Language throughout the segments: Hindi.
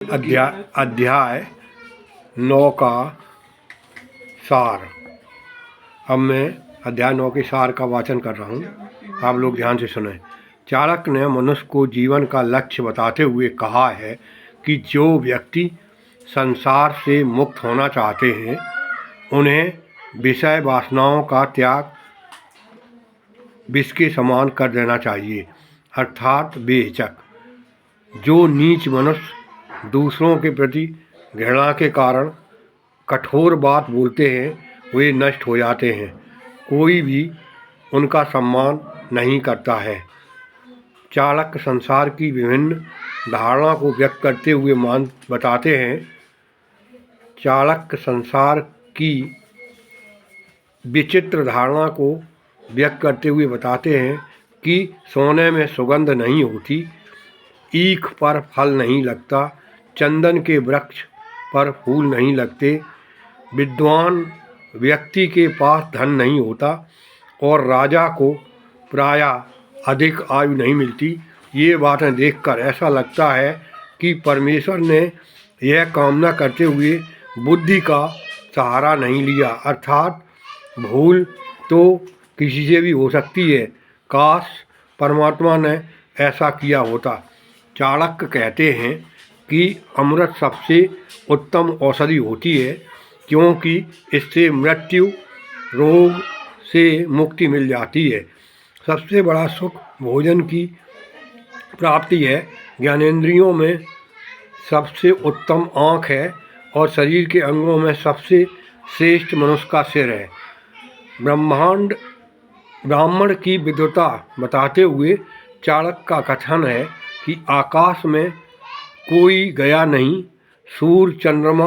अध्याय 9 का सार। अब मैं अध्याय 9 के सार का वाचन कर रहा हूँ, आप लोग ध्यान से सुनें। चाणक्य ने मनुष्य को जीवन का लक्ष्य बताते हुए कहा है कि जो व्यक्ति संसार से मुक्त होना चाहते हैं उन्हें विषय वासनाओं का त्याग विष के समान कर देना चाहिए, अर्थात बेहिचक। जो नीच मनुष्य दूसरों के प्रति घृणा के कारण कठोर बात बोलते हैं वे नष्ट हो जाते हैं, कोई भी उनका सम्मान नहीं करता है। चाणक्य संसार की विभिन्न धारणा को व्यक्त करते हुए बताते हैं। चाणक्य संसार की विचित्र धारणा को व्यक्त करते हुए बताते हैं कि सोने में सुगंध नहीं होती, ईख पर फल नहीं लगता, चंदन के वृक्ष पर फूल नहीं लगते, विद्वान व्यक्ति के पास धन नहीं होता और राजा को प्रायः अधिक आयु नहीं मिलती। ये बातें देखकर ऐसा लगता है कि परमेश्वर ने यह कामना करते हुए बुद्धि का सहारा नहीं लिया, अर्थात भूल तो किसी से भी हो सकती है, काश परमात्मा ने ऐसा किया होता। चाणक्य कहते हैं कि अमृत सबसे उत्तम औषधि होती है, क्योंकि इससे मृत्यु रोग से मुक्ति मिल जाती है। सबसे बड़ा सुख भोजन की प्राप्ति है। ज्ञानेंद्रियों में सबसे उत्तम आँख है और शरीर के अंगों में सबसे श्रेष्ठ मनुष्य का सिर है। ब्राह्मण की विद्वता बताते हुए चाणक्य का कथन है कि आकाश में कोई गया नहीं, सूर्य चंद्रमा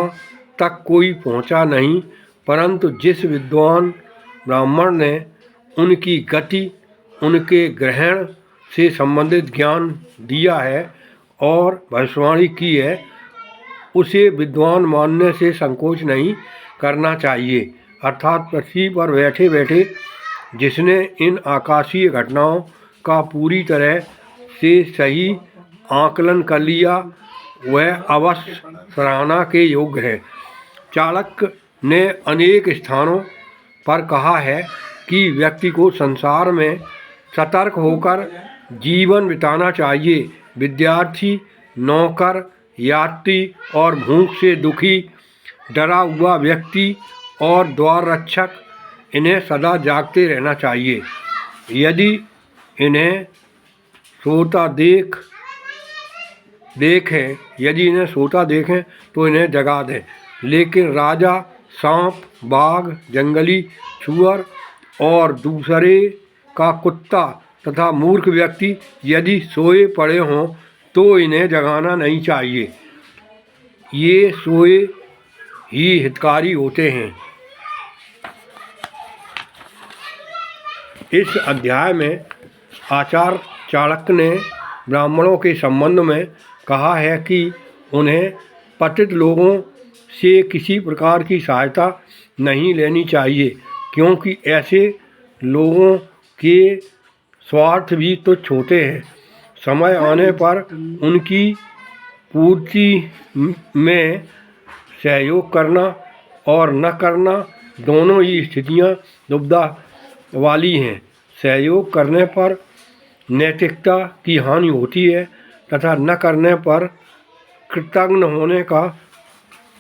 तक कोई पहुंचा नहीं, परंतु जिस विद्वान ब्राह्मण ने उनकी गति उनके ग्रहण से संबंधित ज्ञान दिया है और भविष्यवाणी की है, उसे विद्वान मानने से संकोच नहीं करना चाहिए। अर्थात पृथ्वी पर बैठे बैठे जिसने इन आकाशीय घटनाओं का पूरी तरह से सही आकलन कर लिया वह अवश्य सराहना के योग्य है। चाणक्य ने अनेक स्थानों पर कहा है कि व्यक्ति को संसार में सतर्क होकर जीवन बिताना चाहिए। विद्यार्थी, नौकर, यात्री और भूख से दुखी, डरा हुआ व्यक्ति और द्वार रक्षक, इन्हें सदा जागते रहना चाहिए। यदि इन्हें सोता देखें तो इन्हें जगा दें। लेकिन राजा, सांप, बाघ, जंगली सूअर और दूसरे का कुत्ता तथा मूर्ख व्यक्ति यदि सोए पड़े हों तो इन्हें जगाना नहीं चाहिए, ये सोए ही हितकारी होते हैं। इस अध्याय में आचार्य चाणक्य ने ब्राह्मणों के संबंध में कहा है कि उन्हें पतित लोगों से किसी प्रकार की सहायता नहीं लेनी चाहिए, क्योंकि ऐसे लोगों के स्वार्थ भी तुच्छ होते हैं। समय आने पर उनकी पूर्ति में सहयोग करना और न करना दोनों ही स्थितियां दुविधा वाली हैं। सहयोग करने पर नैतिकता की हानि होती है तथा न करने पर कृतघ्न होने का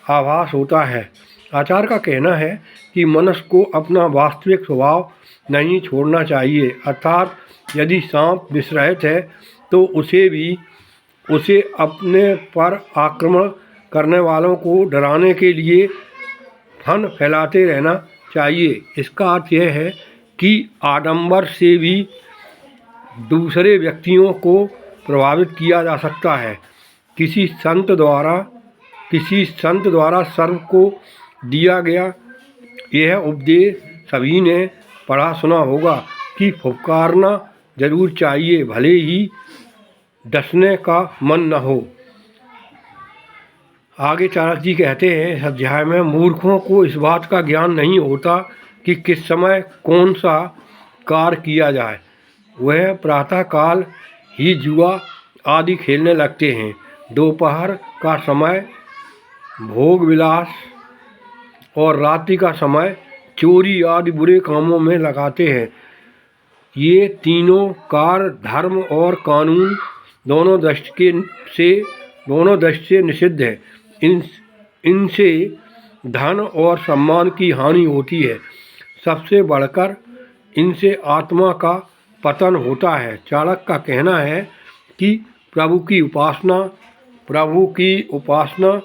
आभास होता है। आचार्य का कहना है कि मनुष्य को अपना वास्तविक स्वभाव नहीं छोड़ना चाहिए, अर्थात यदि सांप विषरहित है तो उसे अपने पर आक्रमण करने वालों को डराने के लिए फन फैलाते रहना चाहिए। इसका अर्थ यह है कि आडंबर से भी दूसरे व्यक्तियों को प्रभावित किया जा सकता है। किसी संत द्वारा सर्व को दिया गया यह उपदेश सभी ने पढ़ा सुना होगा कि फुफकारना जरूर चाहिए, भले ही डसने का मन न हो। आगे चाणक्य जी कहते हैं इस अध्याय में, मूर्खों को इस बात का ज्ञान नहीं होता कि किस समय कौन सा कार्य किया जाए। वह प्रातःकाल ही जुआ आदि खेलने लगते हैं। दोपहर का समय भोग विलास और रात्रि का समय चोरी आदि बुरे कामों में लगाते हैं। ये तीनों कार्य धर्म और कानून दोनों दृष्टि से निषिद्ध है। इनसे धन और सम्मान की हानि होती है। सबसे बढ़कर इनसे आत्मा का पतन होता है। चाणक्य का कहना है कि प्रभु की उपासना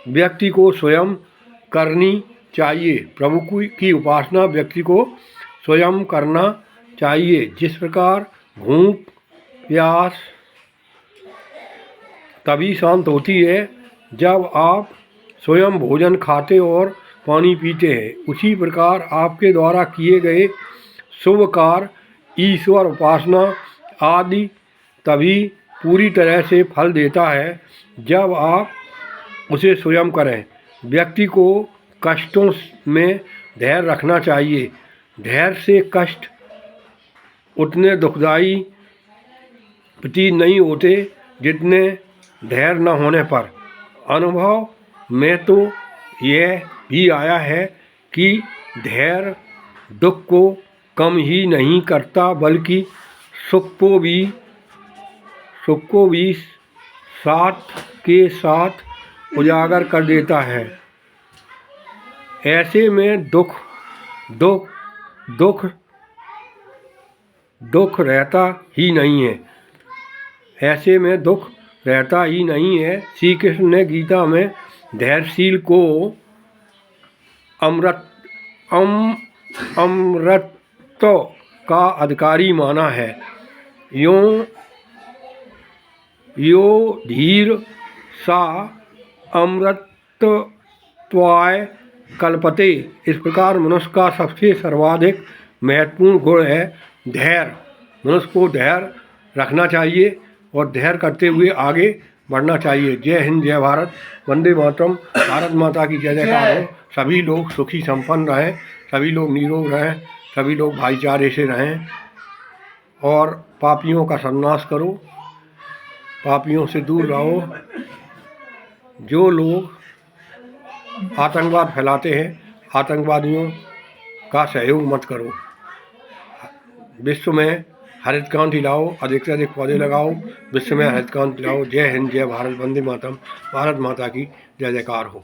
व्यक्ति को स्वयं करनी चाहिए। प्रभु की उपासना व्यक्ति को स्वयं करना चाहिए। जिस प्रकार भूख प्यास तभी शांत होती है जब आप स्वयं भोजन खाते और पानी पीते हैं, उसी प्रकार आपके द्वारा किए गए शुभ कार्य, ईश्वर उपासना आदि तभी पूरी तरह से फल देता है जब आप उसे स्वयं करें। व्यक्ति को कष्टों में धैर्य रखना चाहिए। धैर्य से कष्ट उतने दुखदायी प्रतीत नहीं होते जितने धैर्य न होने पर। अनुभव में तो यह भी आया है कि धैर्य दुख को कम ही नहीं करता बल्कि सुख को भी साथ के साथ उजागर कर देता है। ऐसे में दुख रहता ही नहीं है। श्री कृष्ण ने गीता में धैर्यशील को अमृत का अधिकारी माना है। यो धीर सा अमृतत्वाय कल्पते। इस प्रकार मनुष्य का सबसे सर्वाधिक महत्वपूर्ण गुण है धैर्य। मनुष्य को धैर्य रखना चाहिए और धैर्य करते हुए आगे बढ़ना चाहिए। जय हिंद, जय भारत, वंदे मातरम। भारत माता की जय जयकार हो। सभी लोग सुखी संपन्न रहें, सभी लोग निरोग रहें, सभी लोग भाईचारे से रहें और पापियों का सर्वनाश करो, पापियों से दूर रहो। जो लोग आतंकवाद फैलाते हैं, आतंकवादियों का सहयोग मत करो। विश्व में हरित क्रांति लाओ, अधिक से अधिक पौधे लगाओ, विश्व में हरित क्रांति लाओ। जय हिंद, जय भारत, वंदे मातरम। भारत माता की जय जयकार हो।